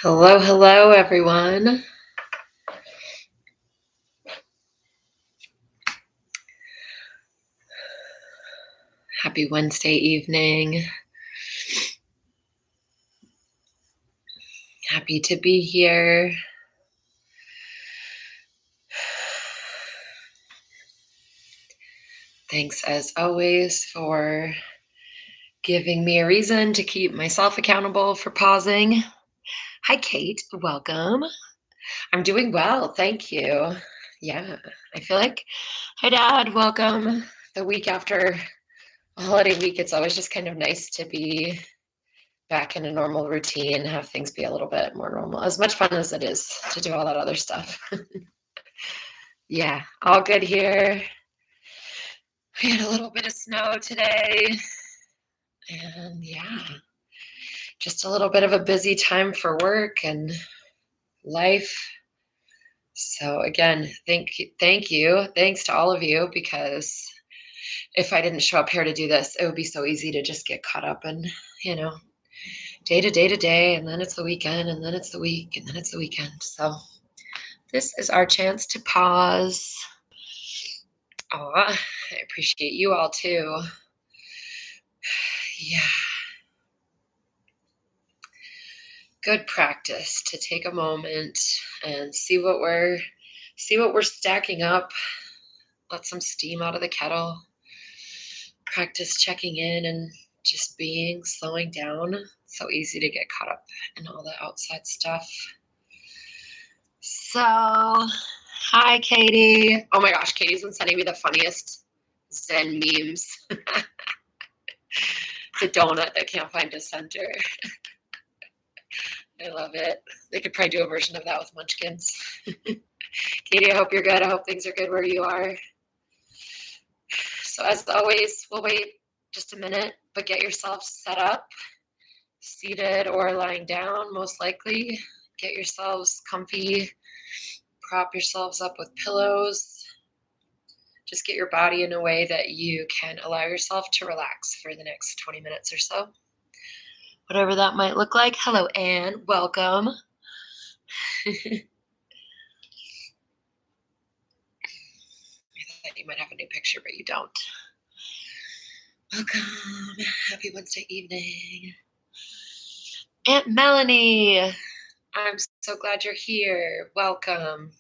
Hello, hello, everyone. Happy Wednesday evening. Happy to be here. Thanks, as always, for giving me a reason to keep myself accountable for pausing. Hi, Kate. Welcome. I'm doing well. Thank you. Yeah, I feel like, hi, Dad. Welcome. The week after a holiday week, it's always just kind of nice to be back in a normal routine, have things be a little bit more normal. As much fun as it is to do all that other stuff. Yeah, all good here. We had a little bit of snow today, and yeah, just a little bit of a busy time for work and life. So again, thank you. Thanks to all of you, because if I didn't show up here to do this, it would be so easy to just get caught up in, day to day to day, and then it's the weekend, and then it's the week, and then it's the weekend. So this is our chance to pause. Oh, I appreciate you all too. Yeah. Good practice to take a moment and see what we're stacking up. Let some steam out of the kettle. Practice checking in and just being, slowing down. It's so easy to get caught up in all the outside stuff. So, hi, Katie. Oh my gosh, Katie's been sending me the funniest Zen memes. The donut that can't find a center. I love it. They could probably do a version of that with munchkins. Katie, I hope you're good. I hope things are good where you are. So as always, we'll wait just a minute, but get yourself set up, seated or lying down, most likely. Get yourselves comfy, prop yourselves up with pillows. Just get your body in a way that you can allow yourself to relax for the next 20 minutes or so. Whatever that might look like. Hello, Anne. Welcome. I thought you might have a new picture, but you don't. Welcome. Happy Wednesday evening. Aunt Melanie, I'm so glad you're here. Welcome.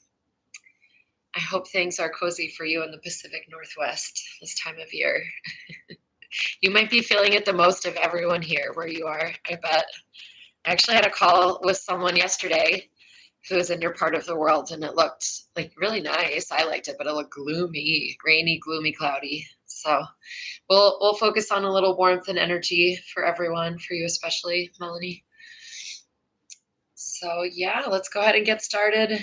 I hope things are cozy for you in the Pacific Northwest this time of year. You might be feeling it the most of everyone here where you are, I bet. I actually had a call with someone yesterday who was in your part of the world, and it looked like really nice. I liked it, but it looked gloomy, rainy, gloomy, cloudy. So we'll focus on a little warmth and energy for everyone, for you especially, Melanie. So yeah, let's go ahead and get started.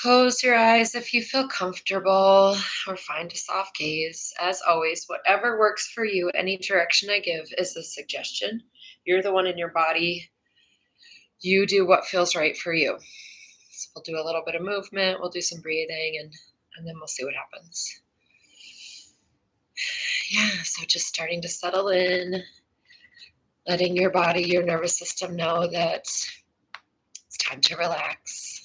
Close your eyes if you feel comfortable, or find a soft gaze. As always, whatever works for you, any direction I give is a suggestion. You're the one in your body. You do what feels right for you. So we'll do a little bit of movement, we'll do some breathing, and then we'll see what happens. Yeah, so just starting to settle in, letting your body, your nervous system know that it's time to relax.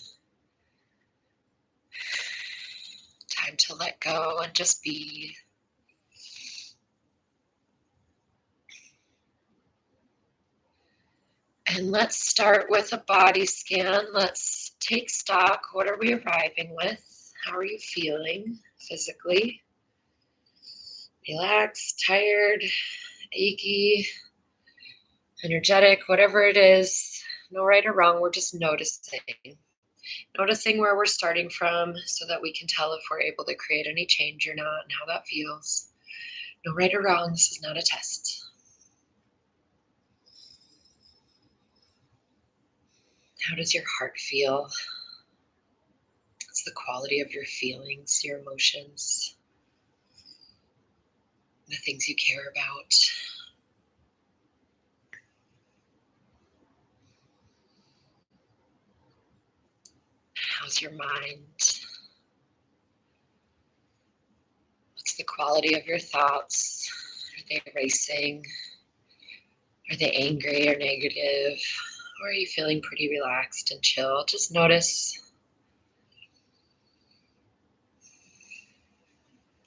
Time to let go and just be. And let's start with a body scan. Let's take stock. What are we arriving with? How are you feeling physically? Relaxed, tired, achy, energetic, whatever it is. No right or wrong. We're just noticing. Noticing where we're starting from so that we can tell if we're able to create any change or not and how that feels. No right or wrong. This is not a test. How does your heart feel? What's the quality of your feelings, your emotions, the things you care about? How's your mind? What's the quality of your thoughts? Are they racing? Are they angry or negative Or are you feeling pretty relaxed and chill? Just notice.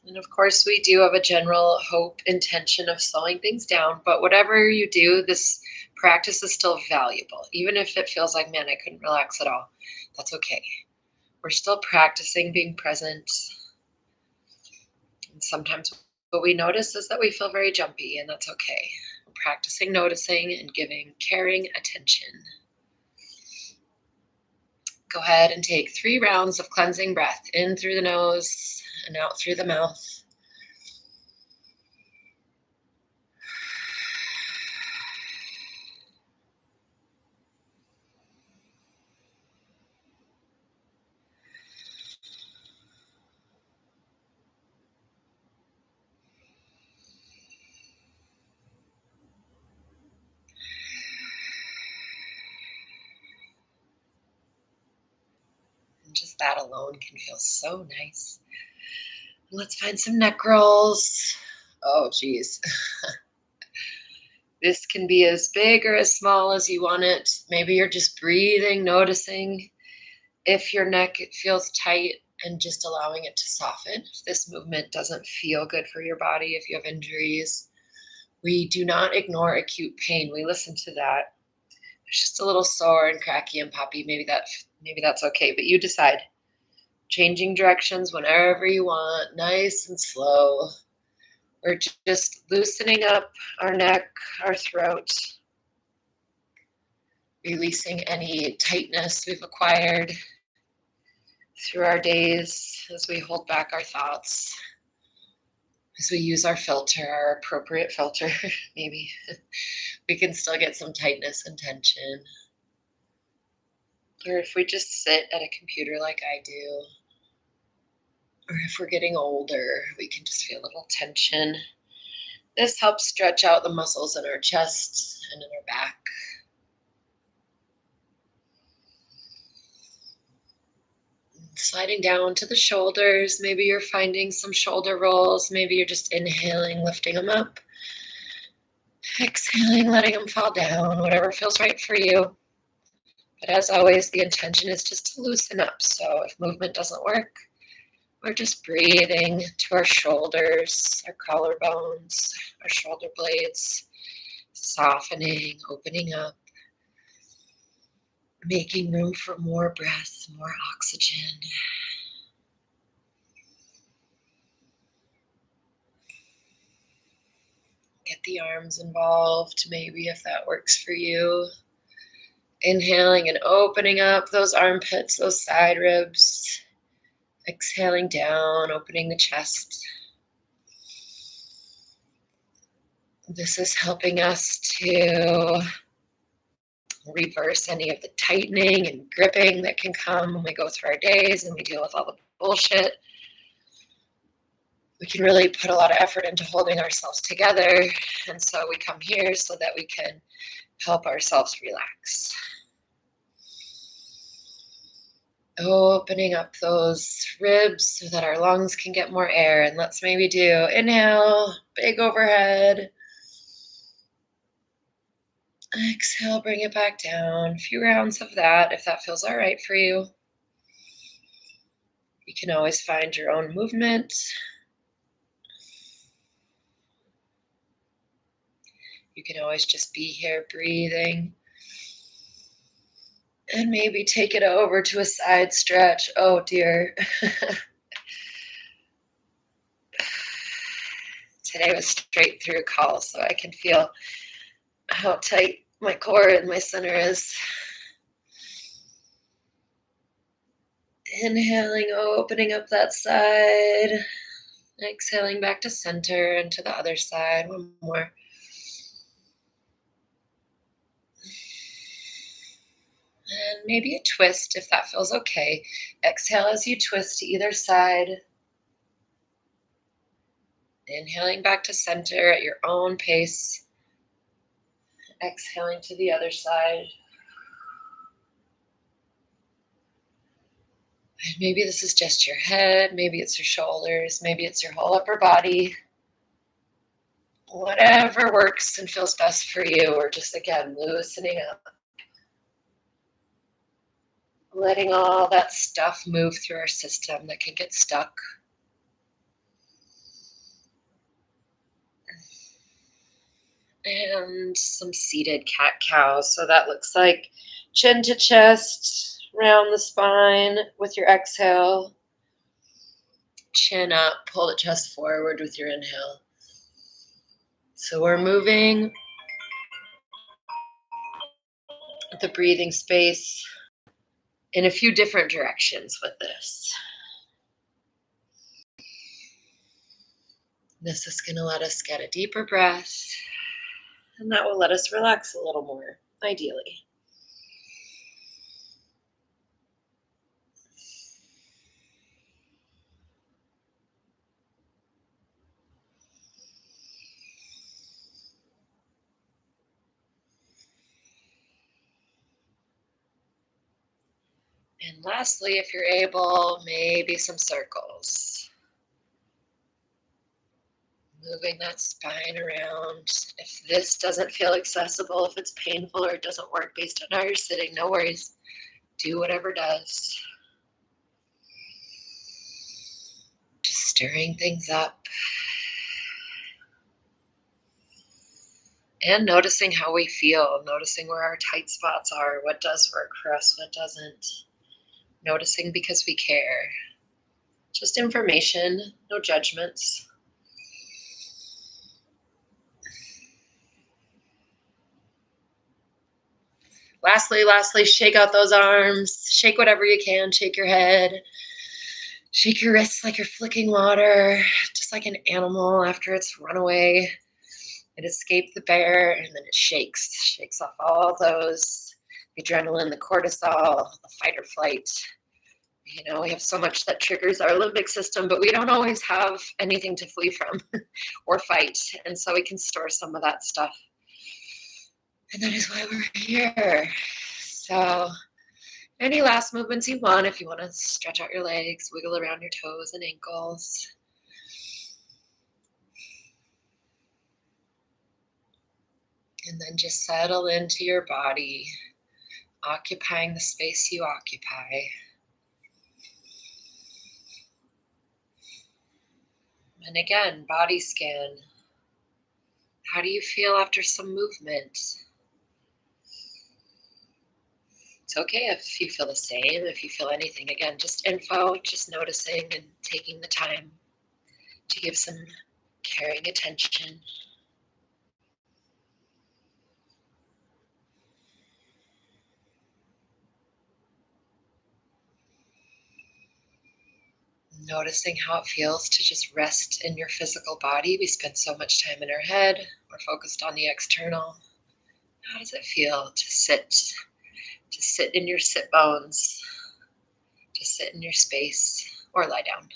And of course, we do have a general hope, intention of slowing things down, but whatever you do, this practice is still valuable. Even if it feels like, man, I couldn't relax at all, that's okay. We're still practicing being present. And sometimes what we notice is that we feel very jumpy, and that's okay. We're practicing noticing and giving caring attention. Go ahead and take 3 rounds of cleansing breath in through the nose and out through the mouth. And just that alone can feel so nice. Let's find some neck rolls. Oh, geez. This can be as big or as small as you want it. Maybe you're just breathing, noticing if your neck feels tight and just allowing it to soften. If this movement doesn't feel good for your body, if you have injuries, we do not ignore acute pain. We listen to that. It's just a little sore and cracky and poppy. Maybe that's okay, but you decide. Changing directions whenever you want, nice and slow. We're just loosening up our neck, our throat, releasing any tightness we've acquired through our days as we hold back our thoughts, as we use our filter, our appropriate filter. Maybe we can still get some tightness and tension. Or if we just sit at a computer like I do, or if we're getting older, we can just feel a little tension. This helps stretch out the muscles in our chest and in our back. Sliding down to the shoulders. Maybe you're finding some shoulder rolls. Maybe you're just inhaling, lifting them up. Exhaling, letting them fall down, whatever feels right for you. But as always, the intention is just to loosen up. So if movement doesn't work, we're just breathing to our shoulders, our collarbones, our shoulder blades, softening, opening up, making room for more breath, more oxygen. Get the arms involved, maybe if that works for you. Inhaling and opening up those armpits, those side ribs. Exhaling down, opening the chest. This is helping us to reverse any of the tightening and gripping that can come when we go through our days and we deal with all the bullshit. We can really put a lot of effort into holding ourselves together. And so we come here so that we can help ourselves relax. Opening up those ribs so that our lungs can get more air. And let's maybe do inhale, big overhead. Exhale, bring it back down. A few rounds of that if that feels all right for you. You can always find your own movement. You can always just be here breathing. And maybe take it over to a side stretch. Oh dear. Today was straight through call, so I can feel how tight my core and my center is. Inhaling, opening up that side. Exhaling back to center and to the other side. One more. And maybe a twist if that feels okay. Exhale as you twist to either side. Inhaling back to center at your own pace. Exhaling to the other side. And maybe this is just your head, maybe it's your shoulders, maybe it's your whole upper body. Whatever works and feels best for you, or just again loosening up. letting all that stuff move through our system that can get stuck. And some seated cat-cow. So that looks like chin to chest, round the spine with your exhale. Chin up, pull the chest forward with your inhale. So we're moving the breathing space in a few different directions with this. This is going to let us get a deeper breath, and that will let us relax a little more, ideally. And lastly, if you're able, maybe some circles. Moving that spine around. If this doesn't feel accessible, if it's painful or it doesn't work based on how you're sitting, no worries. Do whatever does. Just stirring things up. And noticing how we feel, noticing where our tight spots are, what does work for us, what doesn't. Noticing because we care. Just information, no judgments. Lastly, shake out those arms. Shake whatever you can. Shake your head. Shake your wrists like you're flicking water, just like an animal after it's run away. It escaped the bear, and then it shakes off all those adrenaline, the cortisol, the fight or flight. You know, we have so much that triggers our limbic system, but we don't always have anything to flee from or fight. And so we can store some of that stuff. And that is why we're here. So any last movements you want, if you want to stretch out your legs, wiggle around your toes and ankles. And then just settle into your body, occupying the space you occupy. And again, body scan. How do you feel after some movement? It's okay if you feel the same, if you feel anything. Again, just info, just noticing and taking the time to give some caring attention. Noticing how it feels to just rest in your physical body. We spend so much time in our head. We're focused on the external. How does it feel to sit in your sit bones, to sit in your space, or lie down?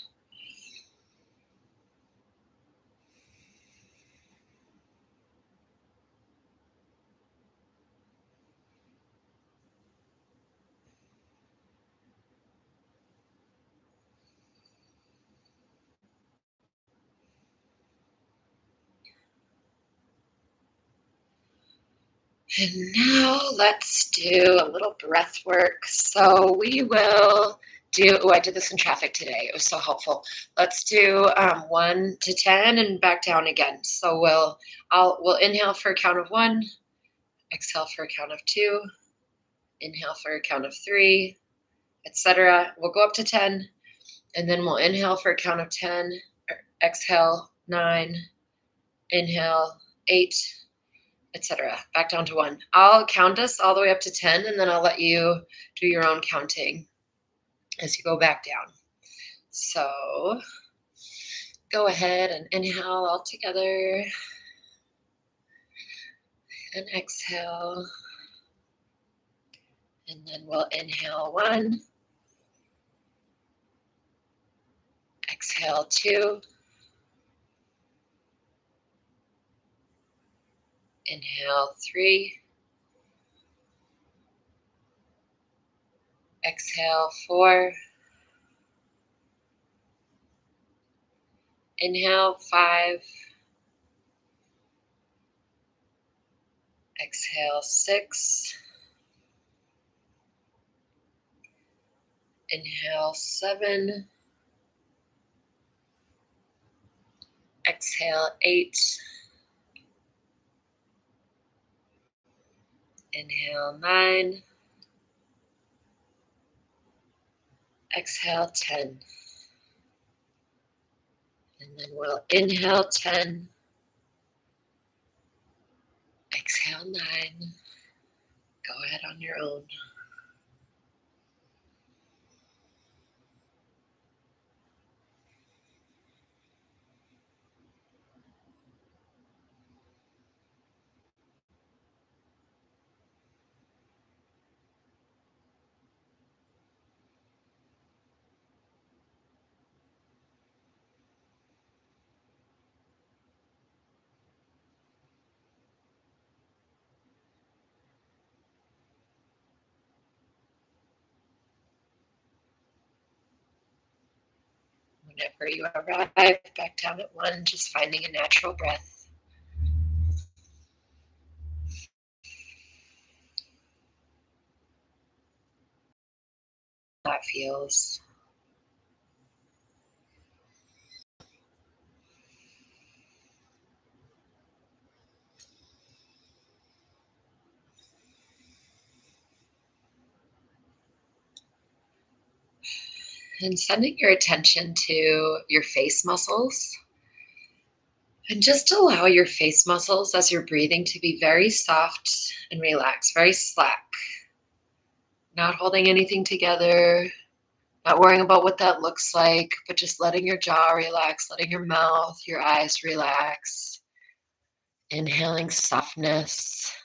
And now let's do a little breath work. So we will do, I did this in traffic today. It was so helpful. Let's do 1 to 10 and back down again. So we'll inhale for a count of 1, exhale for a count of 2, inhale for a count of 3, etc. We'll go up to 10, and then we'll inhale for a count of 10, exhale 9, inhale 8, etc. Back down to 1. I'll count us all the way up to 10, and then I'll let you do your own counting as you go back down. So go ahead and inhale all together and exhale. And then we'll inhale 1, exhale 2, inhale 3, exhale 4, inhale 5, exhale 6, Inhale 7. Exhale 8. Inhale 9. Exhale 10. And then we'll inhale 10. Exhale 9. Go ahead on your own. Whenever you arrive back down at 1, just finding a natural breath. That feels. And sending your attention to your face muscles. And just allow your face muscles as you're breathing to be very soft and relaxed, very slack. Not holding anything together, not worrying about what that looks like, but just letting your jaw relax, letting your mouth, your eyes relax. Inhaling softness.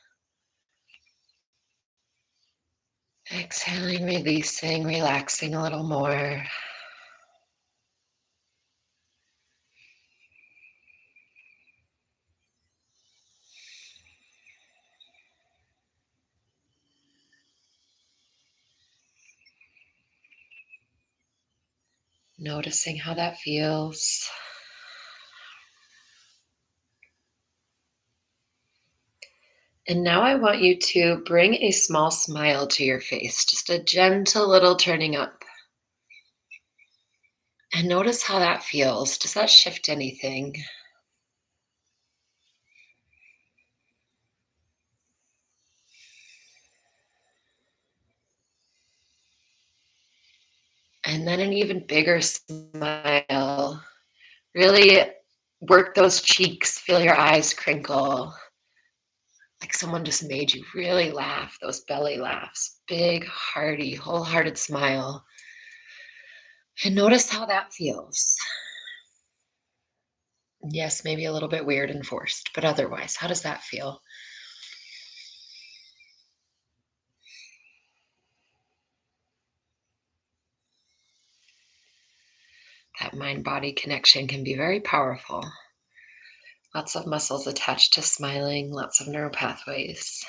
Exhaling, releasing, relaxing a little more. Noticing how that feels. And now I want you to bring a small smile to your face, just a gentle little turning up. And notice how that feels. Does that shift anything? And then an even bigger smile. Really work those cheeks, feel your eyes crinkle. Like someone just made you really laugh, those belly laughs. Big, hearty, wholehearted smile. And notice how that feels. Yes, maybe a little bit weird and forced, but otherwise, how does that feel? That mind-body connection can be very powerful. Lots of muscles attached to smiling, lots of neural pathways.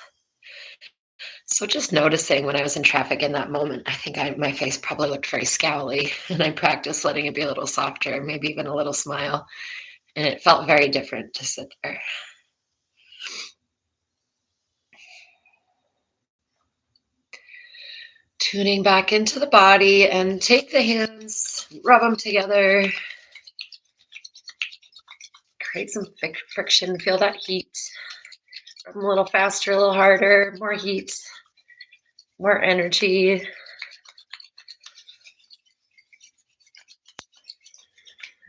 So just noticing when I was in traffic in that moment, I think my face probably looked very scowly, and I practiced letting it be a little softer, maybe even a little smile, and it felt very different to sit there. Tuning back into the body, and take the hands, rub them together, create some friction, feel that heat. Rub them a little faster, a little harder, more heat, more energy. And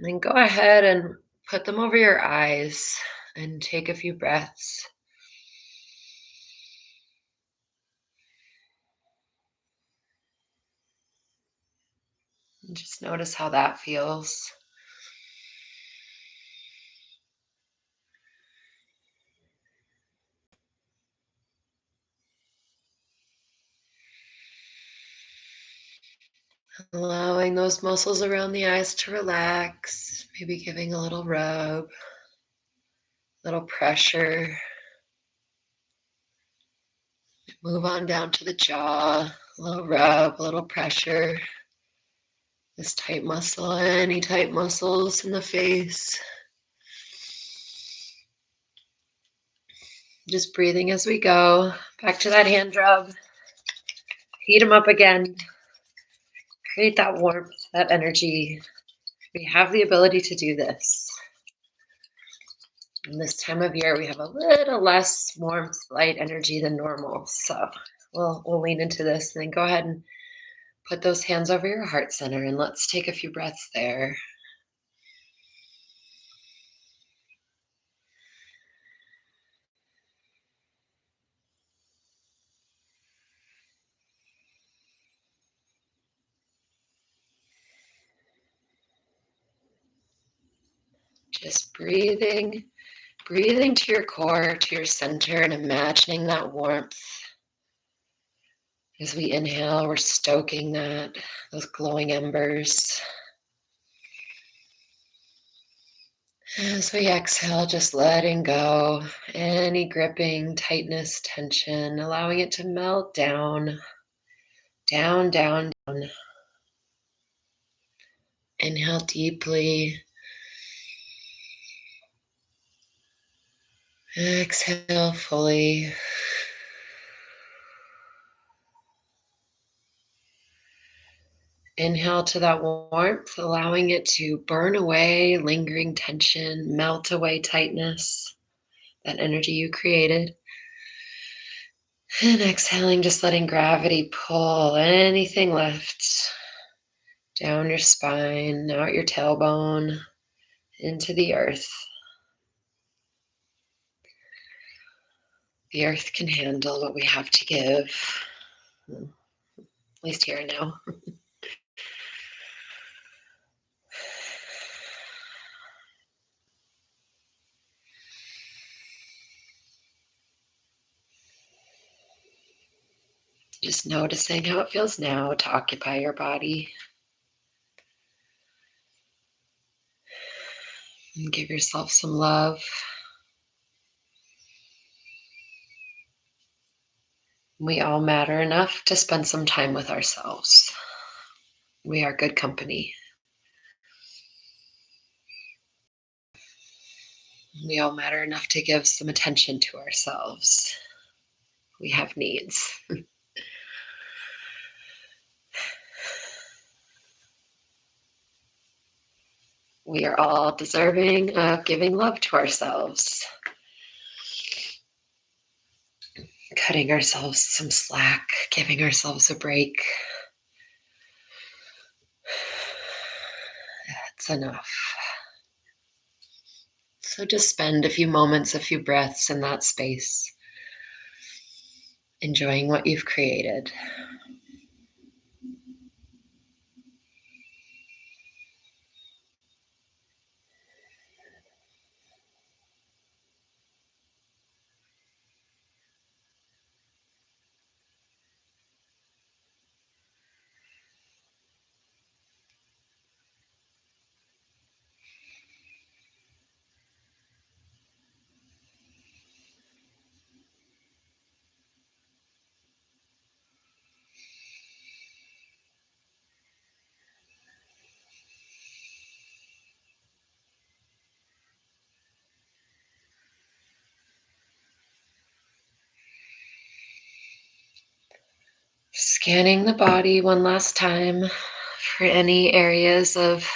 then go ahead and put them over your eyes and take a few breaths. And just notice how that feels. Allowing those muscles around the eyes to relax, maybe giving a little rub, little pressure. Move on down to the jaw, a little rub, a little pressure. This tight muscle, any tight muscles in the face. Just breathing as we go. Back to that hand rub. Heat them up again. Create that warmth, that energy. We have the ability to do this. And this time of year, we have a little less warmth, light energy than normal. So we'll lean into this and then go ahead and put those hands over your heart center and let's take a few breaths there. Just breathing to your core, to your center, and imagining that warmth. As we inhale, we're stoking those glowing embers. As we exhale, just letting go any gripping, tightness, tension, allowing it to melt down, down, down, down. Inhale deeply. Exhale fully. Inhale to that warmth, allowing it to burn away lingering tension, melt away tightness, that energy you created. And exhaling, just letting gravity pull anything left down your spine, out your tailbone, into the earth. The earth can handle what we have to give, at least here and now. Just noticing how it feels now to occupy your body. And give yourself some love. We all matter enough to spend some time with ourselves. We are good company. We all matter enough to give some attention to ourselves. We have needs. We are all deserving of giving love to ourselves. Cutting ourselves some slack, giving ourselves a break. That's enough. So just spend a few moments, a few breaths in that space, enjoying what you've created. Scanning the body one last time for any areas of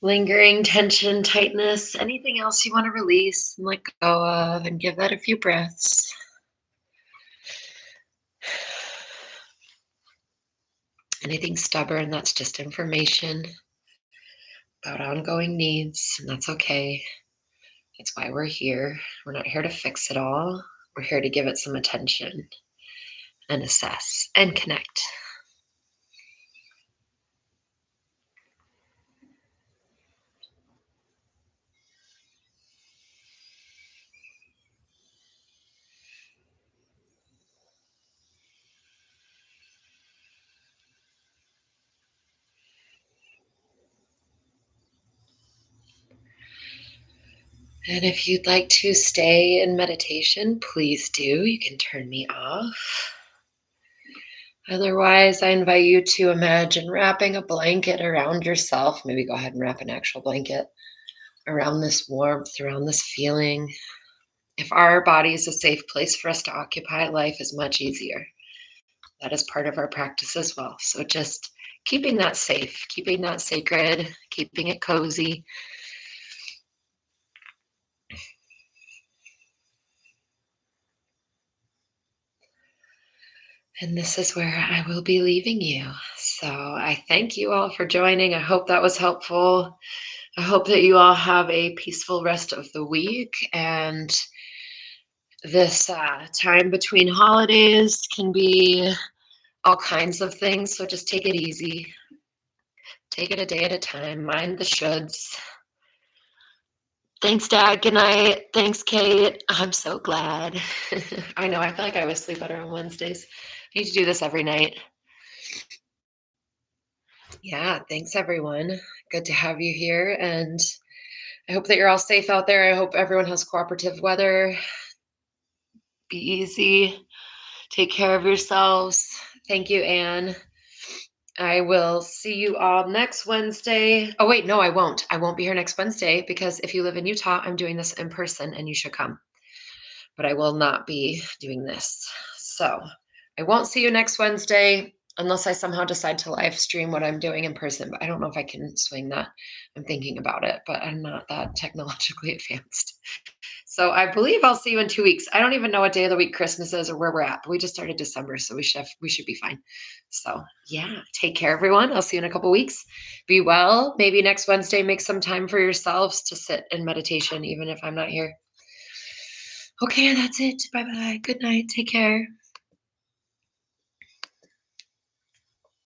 lingering tension, tightness, anything else you want to release and let go of, and give that a few breaths. Anything stubborn, that's just information about ongoing needs, and that's okay. That's why we're here. We're not here to fix it all. We're here to give it some attention and assess and connect. And if you'd like to stay in meditation, please do. You can turn me off. Otherwise, I invite you to imagine wrapping a blanket around yourself. Maybe go ahead and wrap an actual blanket around this warmth, around this feeling. If our body is a safe place for us to occupy, life is much easier. That is part of our practice as well. So just keeping that safe, keeping that sacred, keeping it cozy. And this is where I will be leaving you. So I thank you all for joining. I hope that was helpful. I hope that you all have a peaceful rest of the week. And this time between holidays can be all kinds of things. So just take it easy. Take it a day at a time. Mind the shoulds. Thanks, Dad. Good night. Thanks, Kate. I'm so glad. I know. I feel like I always sleep better on Wednesdays. I need to do this every night. Yeah. Thanks, everyone. Good to have you here. And I hope that you're all safe out there. I hope everyone has cooperative weather. Be easy. Take care of yourselves. Thank you, Anne. I will see you all next Wednesday. Oh, wait, no, I won't. I won't be here next Wednesday because if you live in Utah, I'm doing this in person and you should come. But I will not be doing this. So I won't see you next Wednesday unless I somehow decide to live stream what I'm doing in person. But I don't know if I can swing that. I'm thinking about it, but I'm not that technologically advanced. So I believe I'll see you in 2 weeks. I don't even know what day of the week Christmas is or where we're at, but we just started December, so we should be fine. So yeah, take care, everyone. I'll see you in a couple weeks. Be well. Maybe next Wednesday, make some time for yourselves to sit in meditation, even if I'm not here. Okay, that's it. Bye bye. Good night. Take care.